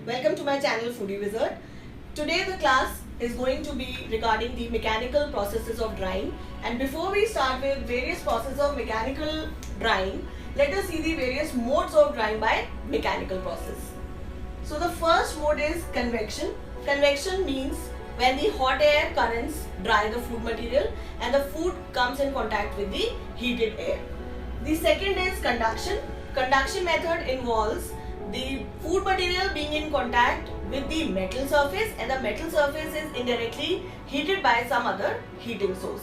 Welcome to my channel Foodie Wizard. Today the class is going to be regarding the mechanical processes of drying, and before we start with various processes of mechanical drying, let us see the various modes of drying by mechanical process. So the first mode is convection. Convection means when the hot air currents dry the food material and the food comes in contact with the heated air. The second is conduction. Conduction method involves the food material being in contact with the metal surface, and the metal surface is indirectly heated by some other heating source.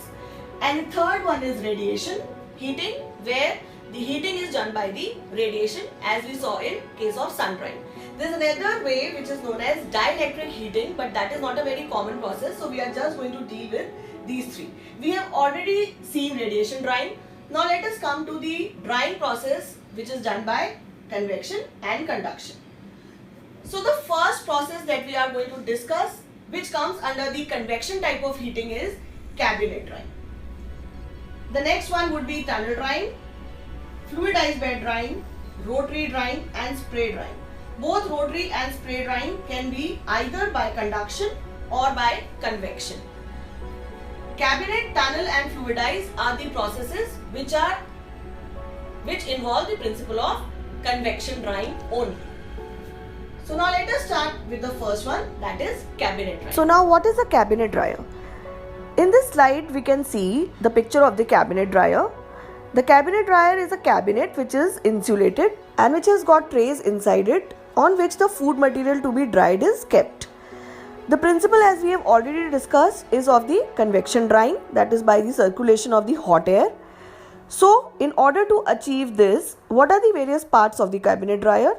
And the third one is radiation heating, where the heating is done by the radiation, as we saw in case of sun drying. There is another way which is known as dielectric heating, but that is not a very common process, so we are just going to deal with these three. We have already seen radiation drying. Now let us come to the drying process which is done by convection and conduction. So the first process that we are going to discuss, which comes under the convection type of heating, is cabinet drying. The next one would be tunnel drying, fluidized bed drying, rotary drying and spray drying. Both rotary and spray drying can be either by conduction or by convection. Cabinet, tunnel and fluidized are the processes which involve the principle of convection drying only. So now let us start with the first one, that is cabinet drying. So now what is a cabinet dryer? In this slide we can see the picture of the cabinet dryer. The cabinet dryer is a cabinet which is insulated and which has got trays inside it on which the food material to be dried is kept. The principle, as we have already discussed, is of the convection drying, that is by the circulation of the hot air. So in order to achieve this, what are the various parts of the cabinet dryer?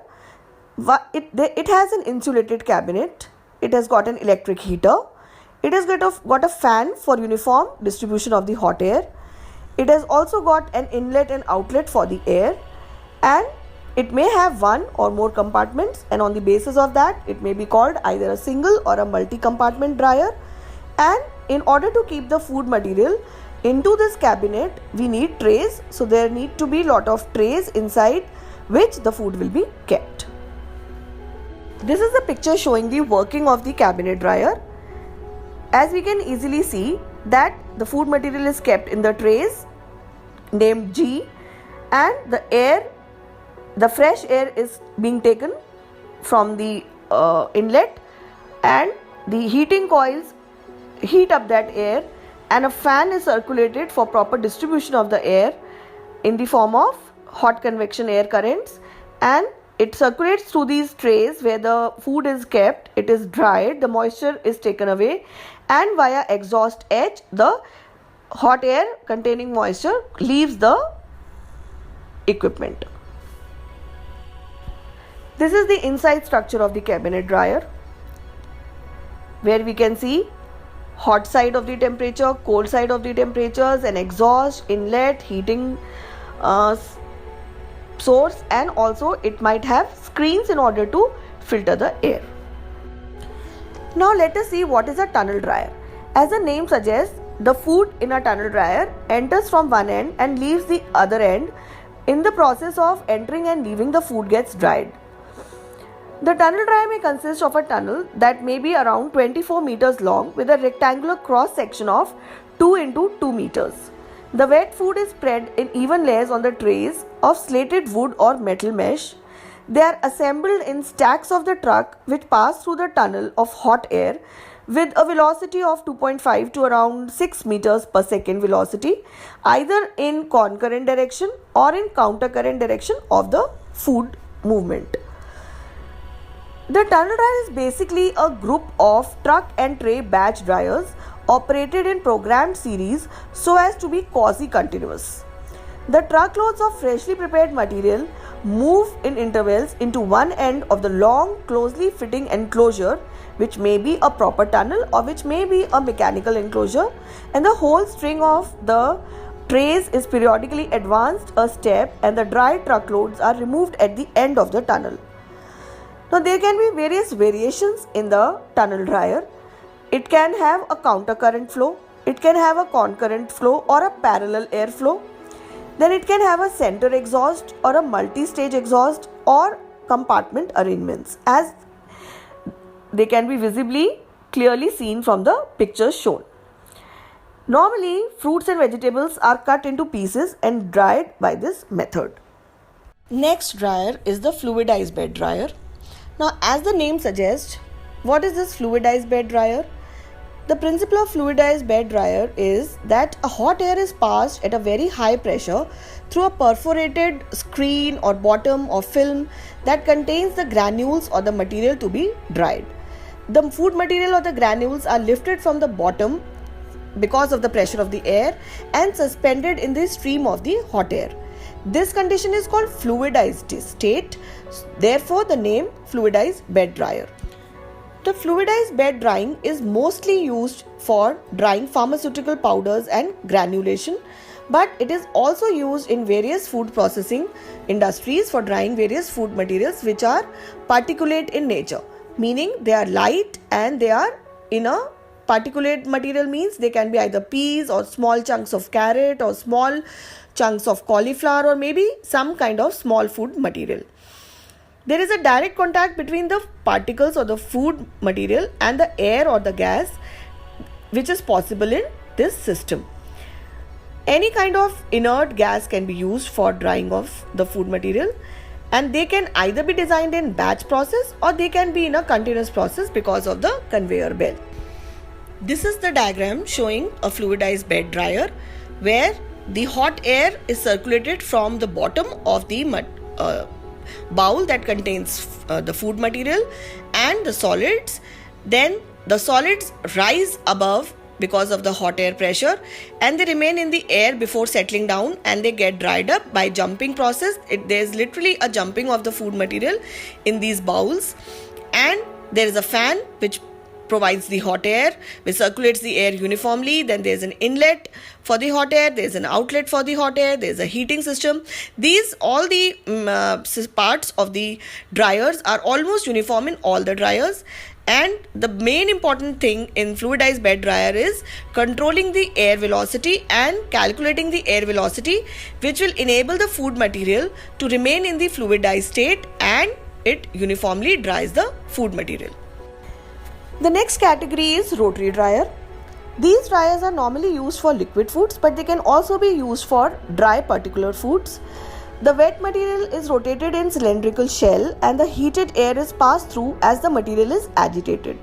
It has an insulated cabinet, it has got an electric heater, it has got a fan for uniform distribution of the hot air, it has also got an inlet and outlet for the air, and it may have one or more compartments, and on the basis of that it may be called either a single or a multi-compartment dryer. And in order to keep the food material into this cabinet, we need trays, so there need to be lot of trays inside which the food will be kept. This is the picture showing the working of the cabinet dryer. As we can easily see that the food material is kept in the trays named G, and the fresh air is being taken from the inlet, and the heating coils heat up that air, and a fan is circulated for proper distribution of the air in the form of hot convection air currents, and it circulates through these trays where the food is kept. It is dried, the moisture is taken away, and via exhaust edge the hot air containing moisture leaves the equipment. This is the inside structure of the cabinet dryer, where we can see hot side of the temperature, cold side of the temperatures, an exhaust, inlet, heating source, and also it might have screens in order to filter the air. Now let us see what is a tunnel dryer. As the name suggests, the food in a tunnel dryer enters from one end and leaves the other end. In the process of entering and leaving, the food gets dried. The tunnel dryer may consist of a tunnel that may be around 24 meters long with a rectangular cross section of 2 into 2 meters. The wet food is spread in even layers on the trays of slated wood or metal mesh. They are assembled in stacks of the truck which pass through the tunnel of hot air with a velocity of 2.5 to around 6 meters per second velocity, either in concurrent direction or in counter-current direction of the food movement. The tunnel dryer is basically a group of truck and tray batch dryers operated in programmed series so as to be quasi-continuous. The truckloads of freshly prepared material move in intervals into one end of the long, closely fitting enclosure, which may be a proper tunnel or which may be a mechanical enclosure, and the whole string of the trays is periodically advanced a step, and the dry truckloads are removed at the end of the tunnel. Now there can be various variations in the tunnel dryer. It can have a counter current flow, it can have a concurrent flow or a parallel air flow. Then it can have a center exhaust or a multi-stage exhaust or compartment arrangements. As they can be visibly clearly seen from the pictures shown. Normally, fruits and vegetables are cut into pieces and dried by this method. Next dryer is the fluidized bed dryer. Now, as the name suggests, what is this fluidized bed dryer? The principle of fluidized bed dryer is that a hot air is passed at a very high pressure through a perforated screen or bottom or film that contains the granules or the material to be dried. The food material or the granules are lifted from the bottom because of the pressure of the air and suspended in the stream of the hot air. This condition is called fluidized state, therefore the name fluidized bed dryer. The fluidized bed drying is mostly used for drying pharmaceutical powders and granulation, but it is also used in various food processing industries for drying various food materials which are particulate in nature, meaning they are light and they are in a particulate material, means they can be either peas or small chunks of carrot or small chunks of cauliflower or maybe some kind of small food material. There is a direct contact between the particles or the food material and the air or the gas which is possible in this system. Any kind of inert gas can be used for drying of the food material, and they can either be designed in batch process or they can be in a continuous process because of the conveyor belt. This is the diagram showing a fluidized bed dryer where the hot air is circulated from the bottom of the bowl that contains the food material and the solids. Then the solids rise above because of the hot air pressure and they remain in the air before settling down, and they get dried up by jumping process. There's literally a jumping of the food material in these bowls, and there is a fan which provides the hot air, which circulates the air uniformly. Then there's an inlet for the hot air, there's an outlet for the hot air, there's a heating system. All the parts of the dryers are almost uniform in all the dryers. And the main important thing in fluidized bed dryer is controlling the air velocity and calculating the air velocity, which will enable the food material to remain in the fluidized state and it uniformly dries the food material. The next category is rotary dryer. These dryers are normally used for liquid foods, but they can also be used for dry particular foods. The wet material is rotated in cylindrical shell and the heated air is passed through as the material is agitated.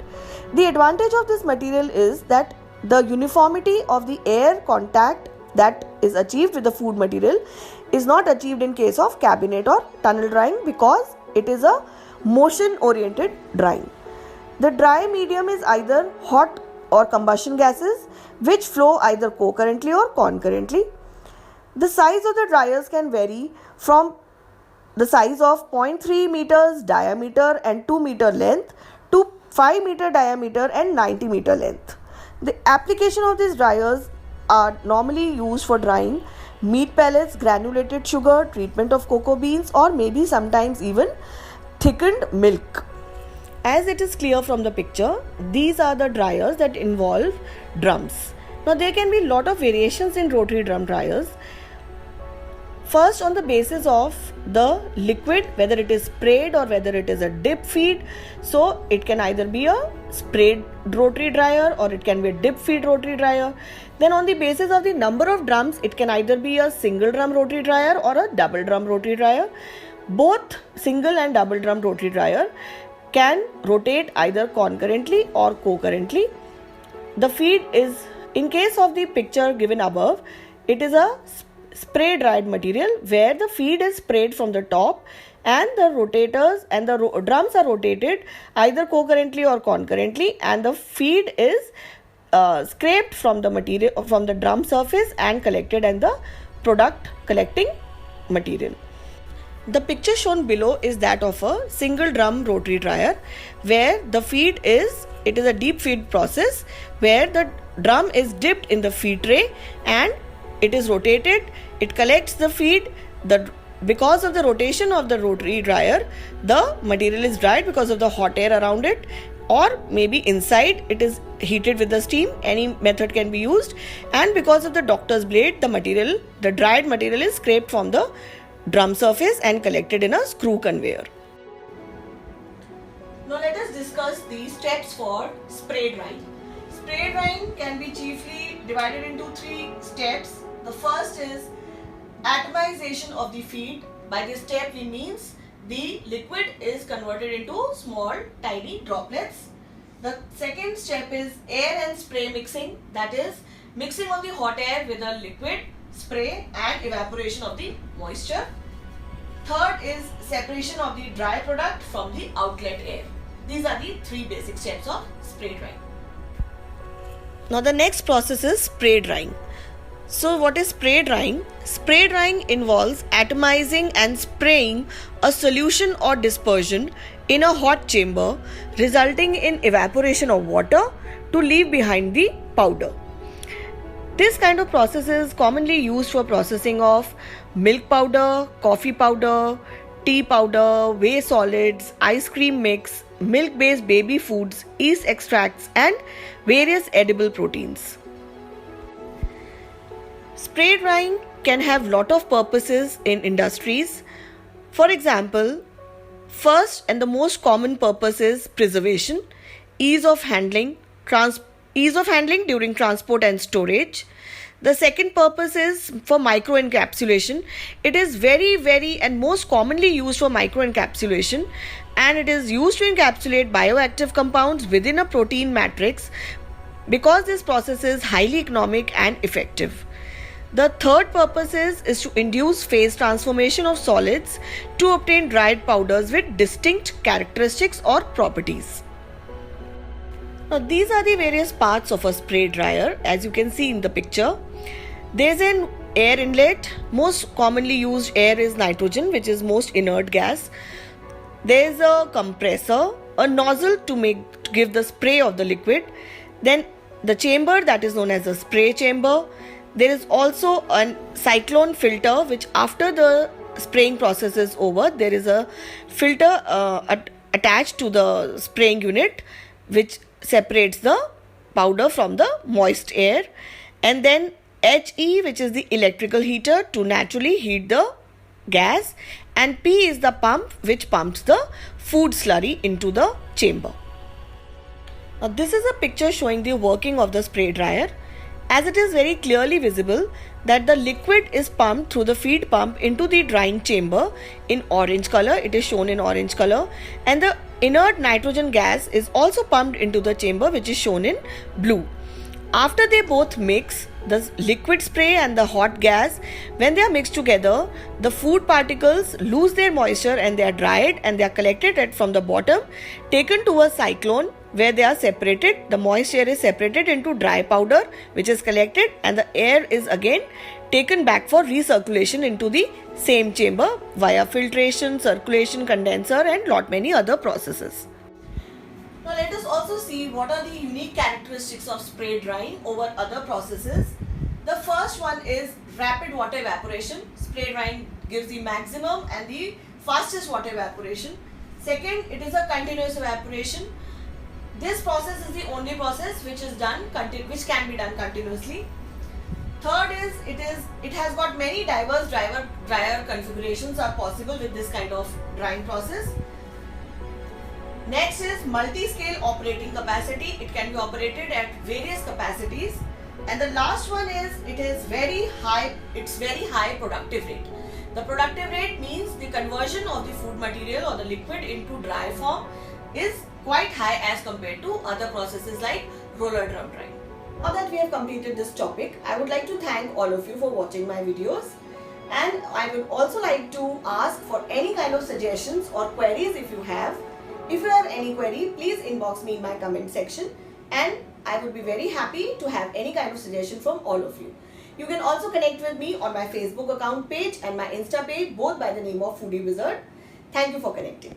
The advantage of this material is that the uniformity of the air contact that is achieved with the food material is not achieved in case of cabinet or tunnel drying because it is a motion oriented drying. The dry medium is either hot or combustion gases which flow either co-currently or concurrently. The size of the dryers can vary from the size of 0.3 meters diameter and 2 meter length to 5 meter diameter and 90 meter length. The application of these dryers are normally used for drying meat pellets, granulated sugar, treatment of cocoa beans, or maybe sometimes even thickened milk. As it is clear from the picture, these are the dryers that involve drums. Now there can be a lot of variations in rotary drum dryers. First, on the basis of the liquid, whether it is sprayed or whether it is a dip feed. So it can either be a sprayed rotary dryer or it can be a dip feed rotary dryer. Then on the basis of the number of drums, it can either be a single drum rotary dryer or a double drum rotary dryer. Both single and double drum rotary dryer can rotate either concurrently or co-currently. The feed is, in case of the picture given above, it is a spray dried material where the feed is sprayed from the top and the rotators and the drums are rotated either co-currently or concurrently, and the feed is scraped from the material from the drum surface and collected in the product collecting material. The picture shown below is that of a single drum rotary dryer where the feed is, it is a deep feed process where the drum is dipped in the feed tray and it is rotated, it collects the feed. Because of the rotation of the rotary dryer, the material is dried because of the hot air around it, or maybe inside it is heated with the steam. Any method can be used, and because of the doctor's blade, the dried material is scraped from the drum surface and collected in a screw conveyor. Now let us discuss the steps for spray drying. Spray drying can be chiefly divided into 3 steps. The first is atomization of the feed. By this step we means the liquid is converted into small tiny droplets. The second step is air and spray mixing, that is mixing of the hot air with the liquid, spray and evaporation of the moisture. Third is separation of the dry product from the outlet air. These are the 3 basic steps of spray drying. Now the next process is spray drying. So what is spray drying? Spray drying involves atomizing and spraying a solution or dispersion in a hot chamber, resulting in evaporation of water to leave behind the powder. This kind of process is commonly used for processing of milk powder, coffee powder, tea powder, whey solids, ice cream mix, milk-based baby foods, yeast extracts and various edible proteins. Spray drying can have lot of purposes in industries. For example, first and the most common purpose is preservation, ease of handling during transport and storage. The second purpose is for microencapsulation. It is very and most commonly used for microencapsulation, and it is used to encapsulate bioactive compounds within a protein matrix because this process is highly economic and effective. The third purpose is to induce phase transformation of solids to obtain dried powders with distinct characteristics or properties. Now these are the various parts of a spray dryer. As you can see in the picture, there is an air inlet. Most commonly used air is nitrogen, which is most inert gas. There is a compressor, a nozzle to give the spray of the liquid. Then the chamber, that is known as a spray chamber. There is also a cyclone filter, which after the spraying process is over, there is a filter attached to the spraying unit which separates the powder from the moist air. And then HE, which is the electrical heater to naturally heat the gas, and P is the pump which pumps the food slurry into the chamber. Now this is a picture showing the working of the spray dryer. As it is very clearly visible that the liquid is pumped through the feed pump into the drying chamber in orange color, it is shown in orange color, and the inert nitrogen gas is also pumped into the chamber, which is shown in blue. After they both mix, the liquid spray and the hot gas, when they are mixed together, the food particles lose their moisture and they are dried, and they are collected from the bottom, taken to a cyclone where they are separated. The moist air is separated into dry powder which is collected, and the air is again taken back for recirculation into the same chamber via filtration, circulation, condenser and lot many other processes. Now let us also see what are the unique characteristics of spray drying over other processes. The first one is rapid water evaporation. Spray drying gives the maximum and the fastest water evaporation. Second, it is a continuous evaporation. This process is the only process which can be done continuously. Third is it has got many diverse dryer configurations are possible with this kind of drying process. Next is multi-scale operating capacity. It can be operated at various capacities. And the last one is it's very high productive rate. The productive rate means the conversion of the food material or the liquid into dry form is quite high as compared to other processes like roller drum drying. Now that we have completed this topic, I would like to thank all of you for watching my videos, and I would also like to ask for any kind of suggestions or queries if you have. If you have any query, please inbox me in my comment section, and I would be very happy to have any kind of suggestion from all of you. You can also connect with me on my Facebook account page and my Insta page, both by the name of Foodie Wizard. Thank you for connecting.